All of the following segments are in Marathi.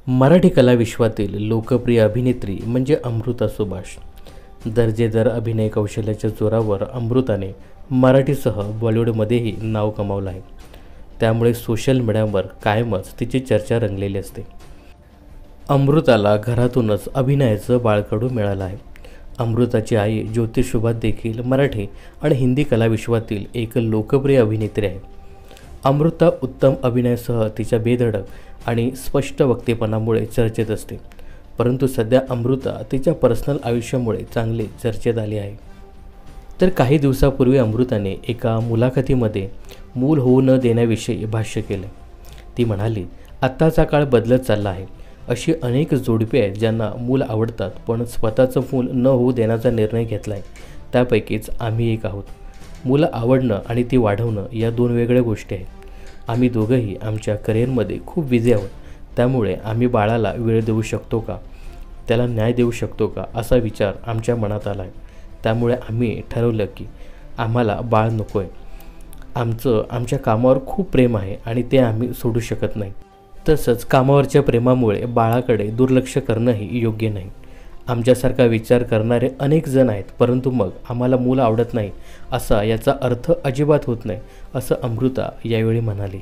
मराठी कला विश्वातील लोकप्रिय अभिनेत्री म्हणजे अमृता सुभाष। दर्जेदार अभिनय कौशल्याच्या जोरावर अमृताने मराठीसह बॉलिवूडमध्येही नाव कमावलं आहे। त्यामुळे सोशल मीडियावर कायमच तिची चर्चा रंगलेली असते। अमृताला घरातूनच अभिनयाचं बाळकडू मिळालं आहे। अमृताची आई ज्योती सुभाष देखील मराठी आणि हिंदी कला विश्वातील एक लोकप्रिय अभिनेत्री आहे। अमृता उत्तम अभिनयासह तिच्या बेधडक आणि स्पष्ट वक्तेपणामुळे चर्चेत असते, परंतु सध्या अमृता तिच्या पर्सनल आयुष्यामुळे चांगले चर्चेत आली आहे। तर काही दिवसापूर्वी अमृताने एका मुलाखतीमध्ये मूल होऊ न देण्याविषयी भाष्य केले। ती म्हणाली, आत्ताचा काळ बदलत चालला आहे। अशी अनेक जोडपे आहेत ज्यांना मूल आवडतात, पण स्वतःचं मूल न होऊ देण्याचा निर्णय घेतला आहे। त्यापैकीच आम्ही एक आहोत। मुलं आवडणं आणि ती वाढवणं या दोन वेगळ्या गोष्टी आहेत। आम्ही दोघंही आमच्या करिअरमध्ये खूप बिझी आहोत, त्यामुळे आम्ही बाळाला वेळ देऊ शकतो का, त्याला न्याय देऊ शकतो का असा विचार आमच्या मनात आला आहे। त्यामुळे आम्ही ठरवलं की आम्हाला बाळ नको आहे। आमच्या कामावर खूप प्रेम आहे आणि ते आम्ही सोडू शकत नाही। तसंच कामावरच्या प्रेमामुळे बाळाकडे दुर्लक्ष करणंही योग्य नाही। आमच्यासारखा विचार करणारे अनेक जण आहेत, परंतु मग आम्हाला मूल आवडत नाही असा याचा अर्थ अजिबात होत नाही, असं अमृता यावेळी म्हणाली।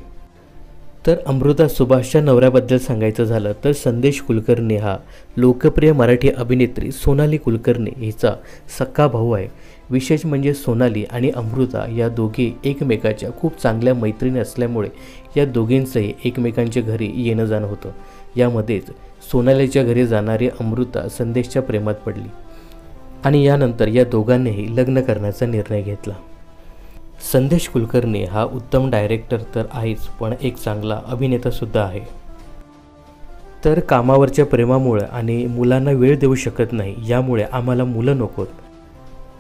तर अमृता सुभाषच्या नवऱ्याबद्दल सांगायचं झालं तर संदेश कुलकर्णी हा लोकप्रिय मराठी अभिनेत्री सोनाली कुलकर्णी हिचा सक्का भाऊ आहे। विशेष म्हणजे सोनाली आणि अमृता या दोघी एकमेकाच्या खूप चांगल्या मैत्रिणी असल्यामुळे या दोघींचंही एकमेकांच्या घरी येणं जाणं होतं। यामध्येच सोनालीच्या घरी जाणारी अमृता संदेशच्या प्रेमात पडली आणि यानंतर या दोघांनीही लग्न करण्याचा निर्णय घेतला। संदेश कुलकर्णी हा उत्तम डायरेक्टर तर आहेच, पण एक चांगला अभिनेतासुद्धा आहे। तर कामावरच्या प्रेमामुळे आणि मुलांना वेळ देऊ शकत नाही, यामुळे आम्हाला मुलं नकोत,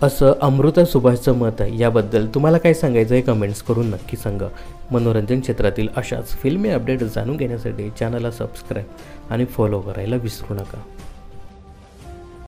असं अमृता सुभाषचं मत आहे। याबद्दल तुम्हाला काय सांगायचं आहे कमेंट्स करून नक्की सांगा। मनोरंजन क्षेत्रातील अशाच फिल्मी अपडेट जाणून घेण्यासाठी चॅनलला सबस्क्राईब आणि फॉलो करायला विसरू नका।